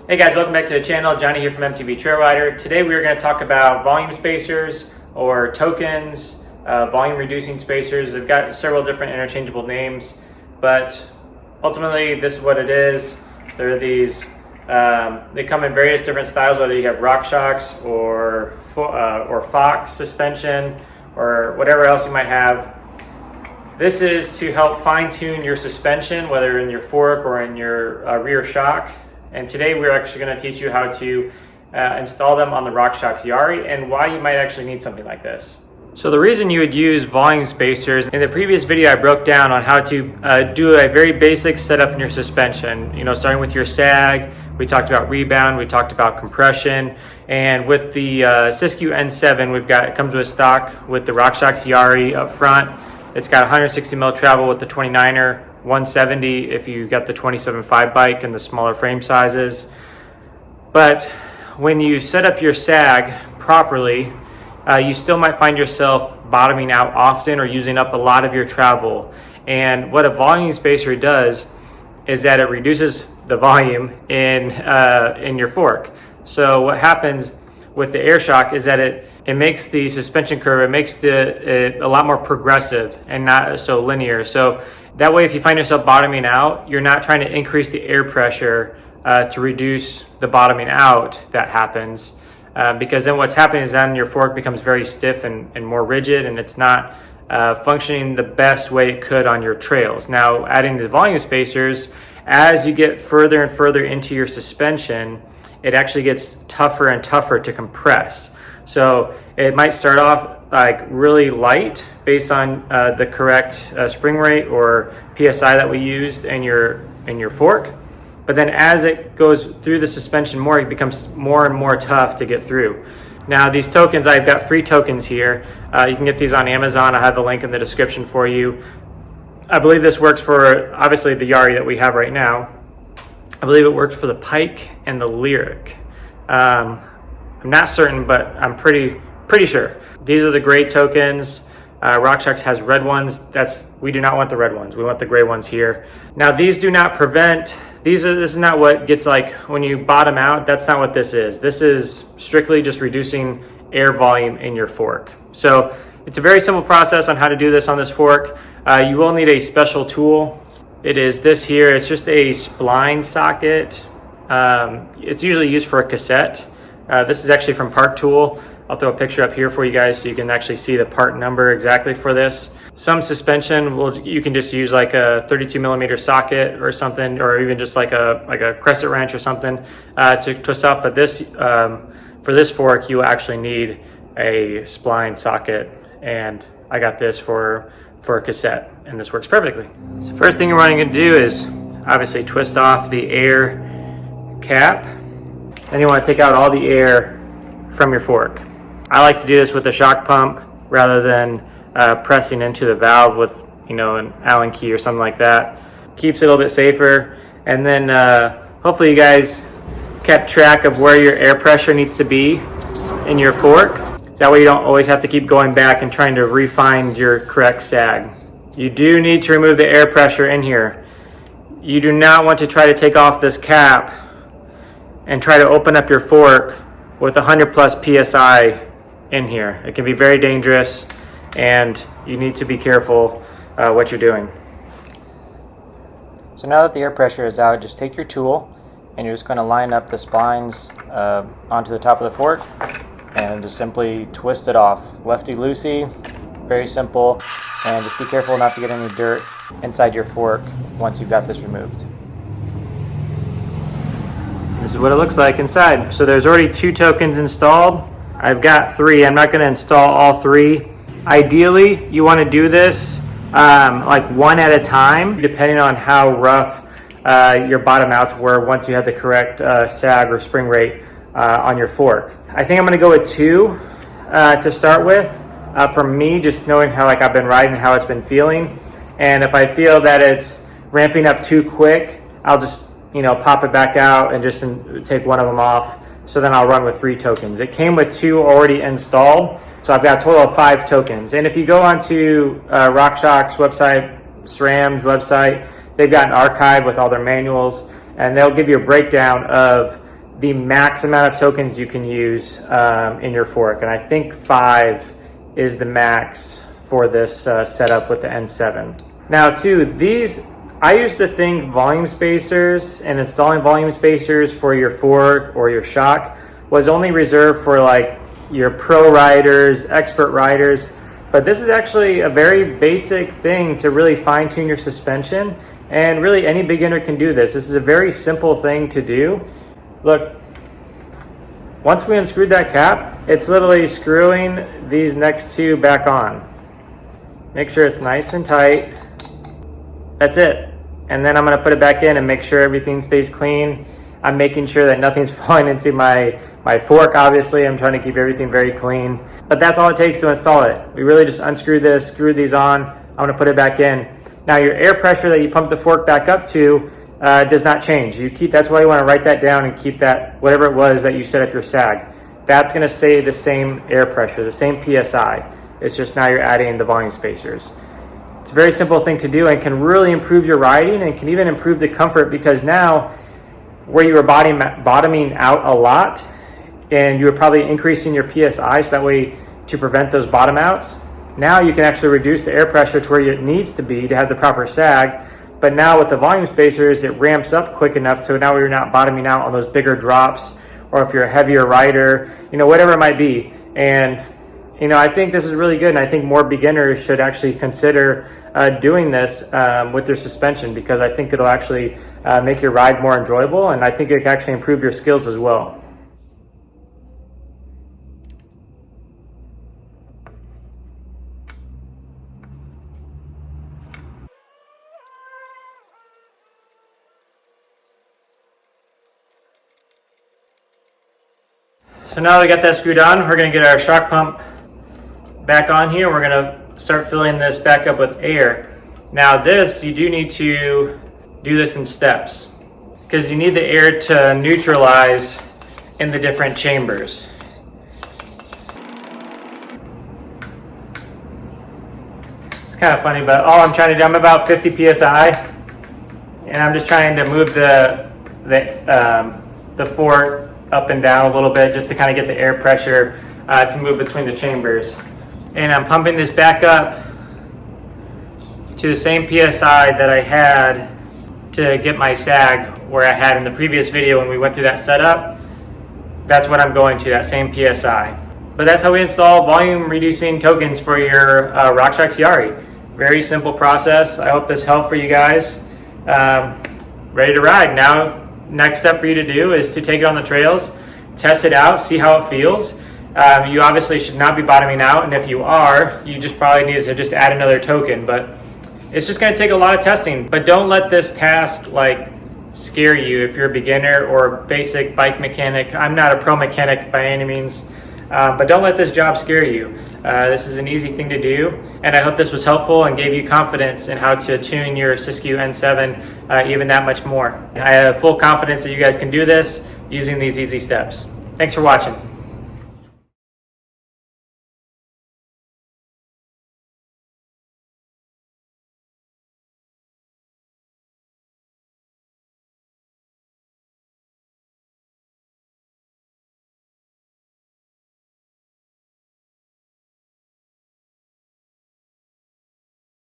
Hey guys, welcome back to the channel. Johnny here from MTV Trail Rider. Today we are going to talk about volume spacers or tokens, volume reducing spacers. They've got several different interchangeable names, but ultimately this is what it is. They're these, they come in various different styles, whether you have Rockshox or Fox suspension or whatever else you might have. This is to help fine tune your suspension, whether in your fork or in your rear shock. And today we're actually going to teach you how to install them on the Rockshox Yari and why you might actually need something like this. So the reason you would use volume spacers, in the previous video I broke down on how to do a very basic setup in your suspension. You know, starting with your sag, we talked about rebound, we talked about compression, and with the Siskiu N7, it comes with stock with the Rockshox Yari up front. It's got 160 mil travel with the 29er. 170 if you got the 27.5 bike and the smaller frame sizes. But when you set up your sag properly, you still might find yourself bottoming out often or using up a lot of your travel. And what a volume spacer does is that it reduces the volume in your fork. So what happens with the air shock is that it makes the suspension curve, it makes it a lot more progressive and not so linear. So that way, if you find yourself bottoming out, you're not trying to increase the air pressure to reduce the bottoming out that happens. Because then what's happening is then your fork becomes very stiff and more rigid, and it's not functioning the best way it could on your trails. Now, adding the volume spacers, as you get further and further into your suspension, it actually gets tougher and tougher to compress. So it might start off like really light based on the correct spring rate or PSI that we used in your fork. But then as it goes through the suspension more, it becomes more and more tough to get through. Now these tokens, I've got 3 tokens here. You can get these on Amazon. I have the link in the description for you. I believe this works for obviously the Yari that we have right now. I believe it works for the Pike and the Lyrik. I'm not certain, but I'm pretty sure. These are the gray tokens. Rockshox has red ones. We do not want the red ones. We want the gray ones here. Now these do not prevent, this is not what gets like when you bottom out. That's not what this is. This is strictly just reducing air volume in your fork. So it's a very simple process on how to do this on this fork. You will need a special tool. It is this here. It's just a spline socket. It's usually used for a cassette. This is actually from Part Tool. I'll throw a picture up here for you guys so you can actually see the part number exactly for this. Some suspension, you can just use like a 32 millimeter socket or something, or even just like a crescent wrench or something to twist up. But this, for this fork, you actually need a spline socket, and I got this for a cassette, and this works perfectly. So first thing you're wanting to do is obviously twist off the air cap. Then you want to take out all the air from your fork. I like to do this with a shock pump rather than pressing into the valve with, you know, an Allen key or something like that. Keeps it a little bit safer. And then hopefully you guys kept track of where your air pressure needs to be in your fork. That way you don't always have to keep going back and trying to refine your correct sag. You do need to remove the air pressure in here. You do not want to try to take off this cap and try to open up your fork with 100 plus PSI in here. It can be very dangerous, and you need to be careful what you're doing. So now that the air pressure is out, just take your tool and you're just going to line up the spines onto the top of the fork and just simply twist it off. Lefty-loosey, very simple, and just be careful not to get any dirt inside your fork once you've got this removed. This is what it looks like inside. So there's already 2 tokens installed. I've got 3. I'm not going to install all 3. Ideally, you want to do this like one at a time, depending on how rough your bottom outs were once you had the correct sag or spring rate on your fork. I think I'm going to go with 2 to start with. For me, just knowing how I've been riding, how it's been feeling, and if I feel that it's ramping up too quick, I'll just pop it back out and just take one of them off. So then I'll run with 3 tokens. It came with 2 already installed, so I've got a total of 5 tokens. And if you go onto Rockshox website, SRAM's website, they've got an archive with all their manuals, and they'll give you a breakdown of the max amount of tokens you can use in your fork. And I think 5 is the max for this setup with the N7. Now too, I used to think volume spacers and installing volume spacers for your fork or your shock was only reserved for like your pro riders, expert riders, but this is actually a very basic thing to really fine tune your suspension, and really any beginner can do this. This is a very simple thing to do. Look, once we unscrewed that cap, it's literally screwing these next two back on. Make sure it's nice and tight. That's it. And then I'm gonna put it back in and make sure everything stays clean. I'm making sure that nothing's falling into my fork, obviously. I'm trying to keep everything very clean. But that's all it takes to install it. We really just unscrew this, screw these on. I'm gonna put it back in. Now your air pressure that you pump the fork back up to does not change. That's why you wanna write that down and keep that, whatever it was that you set up your sag. That's gonna stay the same air pressure, the same PSI. It's just now you're adding the volume spacers. It's a very simple thing to do and can really improve your riding and can even improve the comfort, because now where you were bottoming out a lot and you were probably increasing your PSI so that way to prevent those bottom outs, now you can actually reduce the air pressure to where it needs to be to have the proper sag. But now with the volume spacers, it ramps up quick enough so now you're not bottoming out on those bigger drops, or if you're a heavier rider, whatever it might be. And I think this is really good, and I think more beginners should actually consider doing this with their suspension, because I think it'll actually make your ride more enjoyable, and I think it can actually improve your skills as well. So now we got that screwed on, we're going to get our shock pump back on here. We're going to start filling this back up with air. Now this, you do need to do this in steps, because you need the air to neutralize in the different chambers. It's kind of funny, but all I'm trying to do, I'm about 50 PSI, and I'm just trying to move the fork up and down a little bit just to kind of get the air pressure to move between the chambers. And I'm pumping this back up to the same PSI that I had to get my sag where I had in the previous video when we went through that setup. That's what I'm going to, that same PSI. But that's how we install volume reducing tokens for your Rockshox Yari. Very simple process. I hope this helped for you guys. Ready to ride. Now, next step for you to do is to take it on the trails, test it out, see how it feels. You obviously should not be bottoming out, and if you are, you just probably need to just add another token, but it's just going to take a lot of testing. But don't let this task scare you if you're a beginner or basic bike mechanic. I'm not a pro mechanic by any means, but don't let this job scare you. This is an easy thing to do, and I hope this was helpful and gave you confidence in how to tune your Siskiu N7 even that much more. I have full confidence that you guys can do this using these easy steps. Thanks for watching.